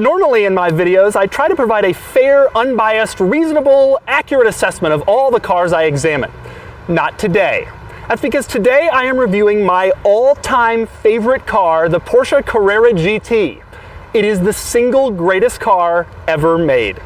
Normally in my videos, I try to provide a fair, unbiased, reasonable, accurate assessment of all the cars I examine. Not today. That's because today I am reviewing my all-time favorite car, the Porsche Carrera GT. It is the single greatest car ever made.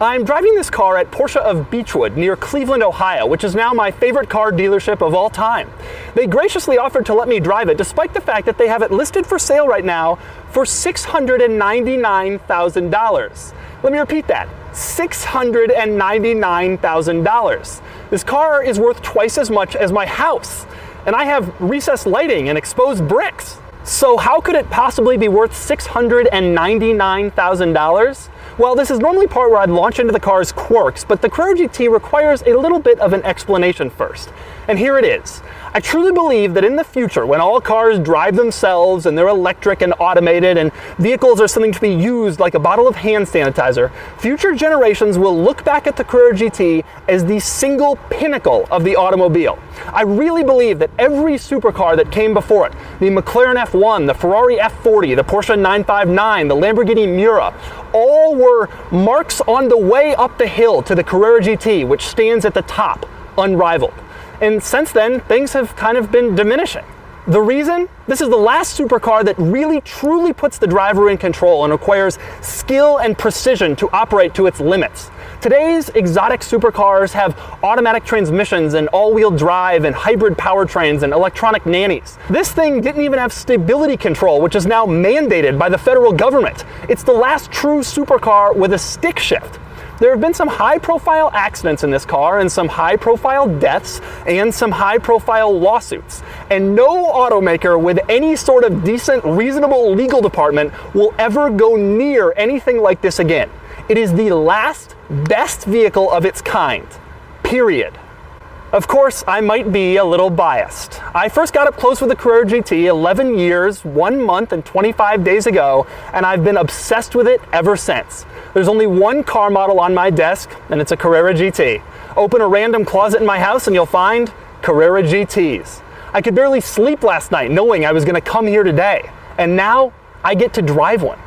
I'm driving this car at Porsche of Beechwood near Cleveland, Ohio, which is now my favorite car dealership of all time. They graciously offered to let me drive it despite the fact that they have it listed for sale right now for $699,000. Let me repeat that. $699,000. This car is worth twice as much as my house, and I have recessed lighting and exposed bricks. So how could it possibly be worth $699,000? Well, this is normally part where I'd launch into the car's quirks, but the Carrera GT requires a little bit of an explanation first. And here it is. I truly believe that in the future, when all cars drive themselves and they're electric and automated and vehicles are something to be used like a bottle of hand sanitizer, future generations will look back at the Carrera GT as the single pinnacle of the automobile. I really believe that every supercar that came before it, the McLaren F1, the Ferrari F40, the Porsche 959, the Lamborghini Miura, all were marks on the way up the hill to the Carrera GT, which stands at the top, unrivaled. And since then, things have kind of been diminishing. The reason? This is the last supercar that really truly puts the driver in control and requires skill and precision to operate to its limits. Today's exotic supercars have automatic transmissions and all-wheel drive and hybrid powertrains and electronic nannies. This thing didn't even have stability control, which is now mandated by the federal government. It's the last true supercar with a stick shift. There have been some high-profile accidents in this car and some high-profile deaths and some high-profile lawsuits. And no automaker with any sort of decent, reasonable legal department will ever go near anything like this again. It is the last, best vehicle of its kind. Period. Of course, I might be a little biased. I first got up close with the Carrera GT 11 years, 1 month, and 25 days ago, and I've been obsessed with it ever since. There's only one car model on my desk, and it's a Carrera GT. Open a random closet in my house and you'll find Carrera GTs. I could barely sleep last night knowing I was going to come here today, and now I get to drive one.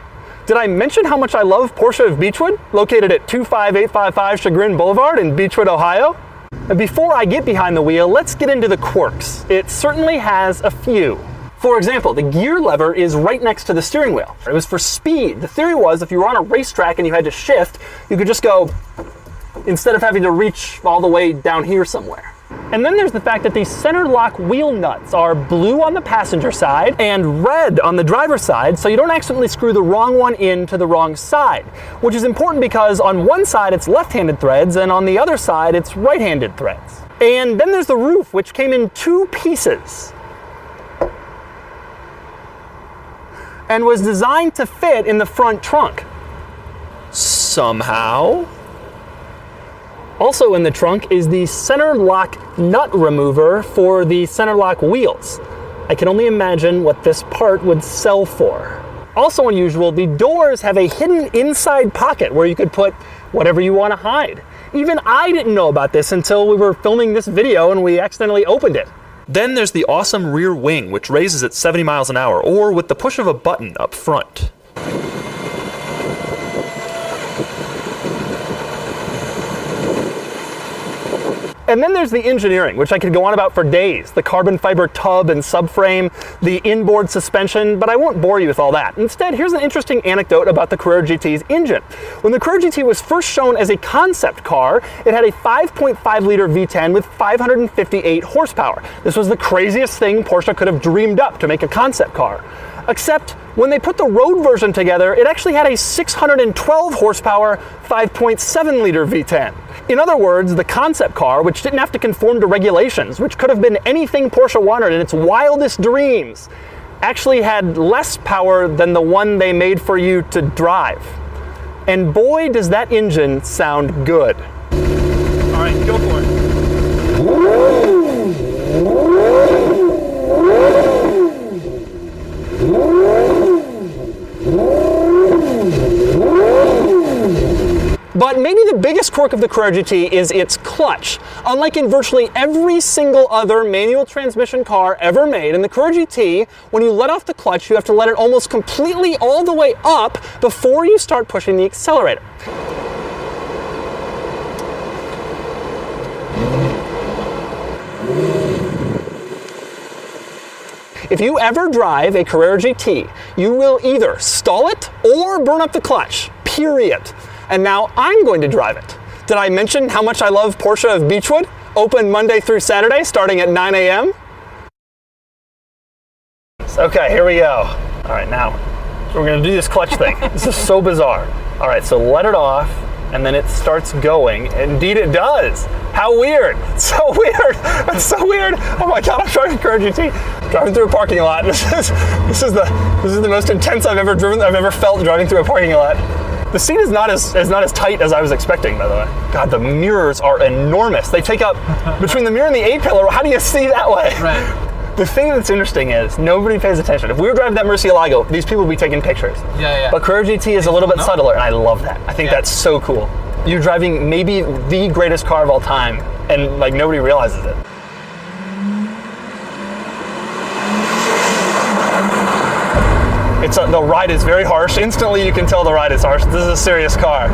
Did I mention how much I love Porsche of Beechwood, located at 25855 Chagrin Boulevard in Beechwood, Ohio? And before I get behind the wheel, let's get into the quirks. It certainly has a few. For example, the gear lever is right next to the steering wheel. It was for speed. The theory was if you were on a racetrack and you had to shift, you could just go, instead of having to reach all the way down here somewhere. And then there's the fact that these center lock wheel nuts are blue on the passenger side and red on the driver's side, so you don't accidentally screw the wrong one into the wrong side, which is important because on one side it's left-handed threads and on the other side it's right-handed threads. And then there's the roof, which came in 2 pieces and was designed to fit in the front trunk. Somehow. Also in the trunk is the center lock nut remover for the center lock wheels. I can only imagine what this part would sell for. Also unusual, the doors have a hidden inside pocket where you could put whatever you want to hide. Even I didn't know about this until we were filming this video and we accidentally opened it. Then there's the awesome rear wing, which raises at 70 miles an hour, or with the push of a button up front. And then there's the engineering, which I could go on about for days. The carbon fiber tub and subframe, the inboard suspension, but I won't bore you with all that. Instead, here's an interesting anecdote about the Carrera GT's engine. When the Carrera GT was first shown as a concept car, it had a 5.5-liter V10 with 558 horsepower. This was the craziest thing Porsche could have dreamed up to make a concept car. Except when they put the road version together, it actually had a 612 horsepower, 5.7-liter V10. In other words, the concept car, which didn't have to conform to regulations, which could have been anything Porsche wanted in its wildest dreams, actually had less power than the one they made for you to drive. And boy, does that engine sound good. All right, go for it. But maybe the biggest quirk of the Carrera GT is its clutch. Unlike in virtually every single other manual transmission car ever made, in the Carrera GT, when you let off the clutch, you have to let it almost completely all the way up before you start pushing the accelerator. If you ever drive a Carrera GT, you will either stall it or burn up the clutch, period. And now I'm going to drive it. Did I mention how much I love Porsche of Beechwood? Open Monday through Saturday, starting at 9 a.m. Okay, here we go. All right, now we're gonna do this clutch thing. This is so bizarre. All right, so let it off, and then it starts going. Indeed it does. How weird. It's so weird. It's so weird. Oh my God, I'm driving Carrera GT. Driving through a parking lot. This is the most intense I've ever felt driving through a parking lot. The seat is not as tight as I was expecting, by the way. God, the mirrors are enormous. They take up, between the mirror and the A-pillar, how do you see that way? Right. The thing that's interesting is nobody pays attention. If we were driving that Murcielago, these people would be taking pictures. Yeah. But Carrera GT is a little bit subtler, and I love that. I think that's so cool. You're driving maybe the greatest car of all time, and like nobody realizes it. The ride is very harsh. Instantly you can tell the ride is harsh. This is a serious car.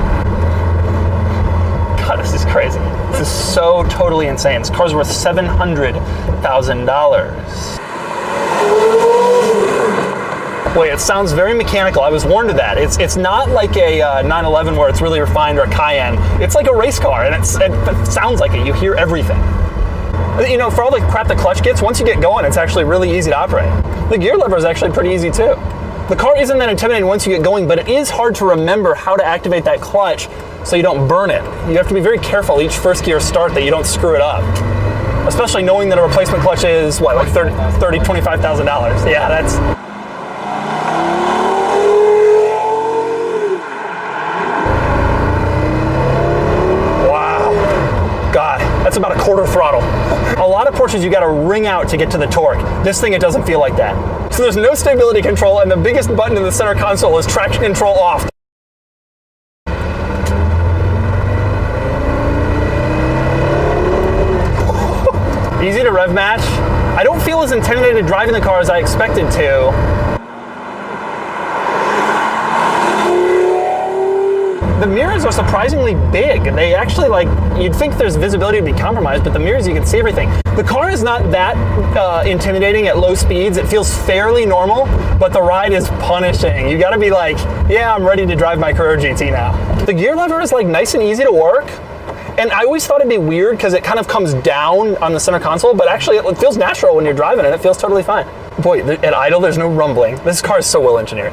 God, this is crazy. This is so totally insane. This car's worth $700,000. Wait, it sounds very mechanical. I was warned of that. It's not like a 911 where it's really refined, or a Cayenne. It's like a race car, and it sounds like it. You hear everything. You know, for all the crap the clutch gets, once you get going, it's actually really easy to operate. The gear lever is actually pretty easy too. The car isn't that intimidating once you get going, but it is hard to remember how to activate that clutch so you don't burn it. You have to be very careful each first gear start that you don't screw it up. Especially knowing that a replacement clutch is, what, like $25,000. Yeah, that's... Wow. God, that's about a quarter throttle. A lot of Porsches you gotta wring out to get to the torque. This thing, it doesn't feel like that. So there's no stability control, and the biggest button in the center console is traction control off. Easy to rev match. I don't feel as intimidated driving the car as I expected to. The mirrors are surprisingly big. They actually, like, you'd think there's visibility to be compromised, but the mirrors, you can see everything. The car is not that intimidating at low speeds. It feels fairly normal, but the ride is punishing. You gotta be like, yeah, I'm ready to drive my Carrera GT now. The gear lever is like nice and easy to work. And I always thought it'd be weird because it kind of comes down on the center console, but actually it feels natural when you're driving it. It feels totally fine. Boy, at idle, there's no rumbling. This car is so well engineered.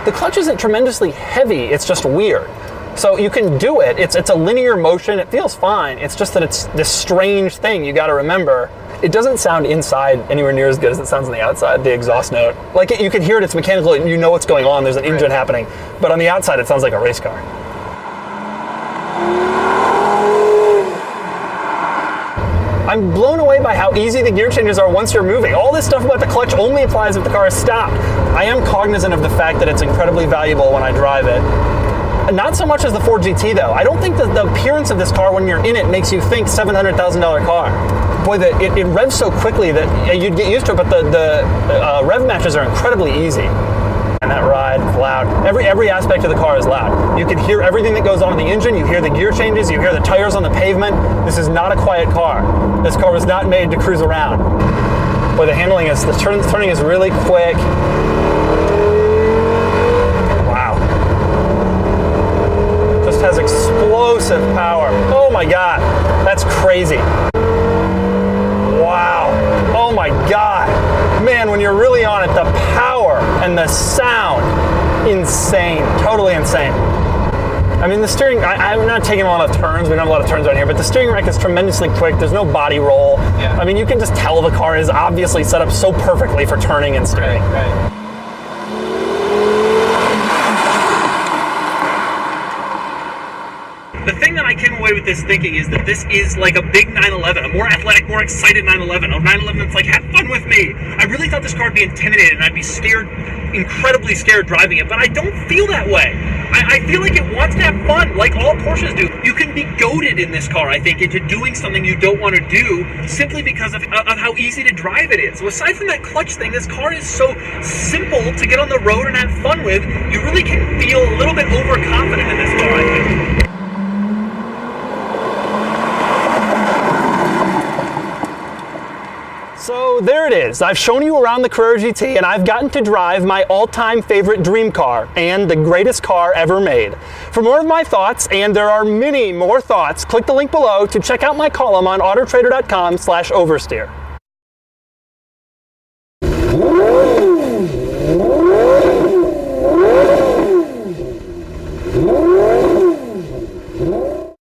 The clutch isn't tremendously heavy, it's just weird. So you can do it, it's a linear motion, it feels fine. It's just that it's this strange thing you gotta remember. It doesn't sound inside anywhere near as good as it sounds on the outside, the exhaust note. Like you can hear it, it's mechanical, you know what's going on, there's an engine happening. But on the outside, it sounds like a race car. I'm blown away by how easy the gear changes are once you're moving. All this stuff about the clutch only applies if the car is stopped. I am cognizant of the fact that it's incredibly valuable when I drive it. Not so much as the Ford GT though. I don't think that the appearance of this car when you're in it makes you think $700,000 car. Boy, it revs so quickly that you'd get used to it, but the rev matches are incredibly easy. And that ride is loud. Every aspect of the car is loud. You can hear everything that goes on in the engine, you hear the gear changes, you hear the tires on the pavement. This is not a quiet car. This car was not made to cruise around. Boy, the turning is really quick. Wow. Just has explosive power. Oh my God, that's crazy. Wow. Oh my God. Man, when you're really on it, the power and the sound, insane, totally insane. I mean, the steering, I'm not taking a lot of turns, we don't have a lot of turns around here, but the steering rack is tremendously quick, there's no body roll. Yeah. I mean, you can just tell the car is obviously set up so perfectly for turning and steering. Right. The thing that I can away with this thinking is that this is like a big 911, a more athletic, more excited 911, a 911 that's like, have fun with me. I really thought this car would be intimidated and I'd be scared, incredibly scared driving it, but I don't feel that way. I feel like it wants to have fun, like all Porsches do. You can be goaded in this car, I think, into doing something you don't want to do simply because of how easy to drive it is. So aside from that clutch thing, this car is so simple to get on the road and have fun with. You really can feel a little bit overconfident in this car, I think. So there it is. I've shown you around the Carrera GT and I've gotten to drive my all-time favorite dream car and the greatest car ever made. For more of my thoughts, and there are many more thoughts, click the link below to check out my column on autotrader.com/oversteer.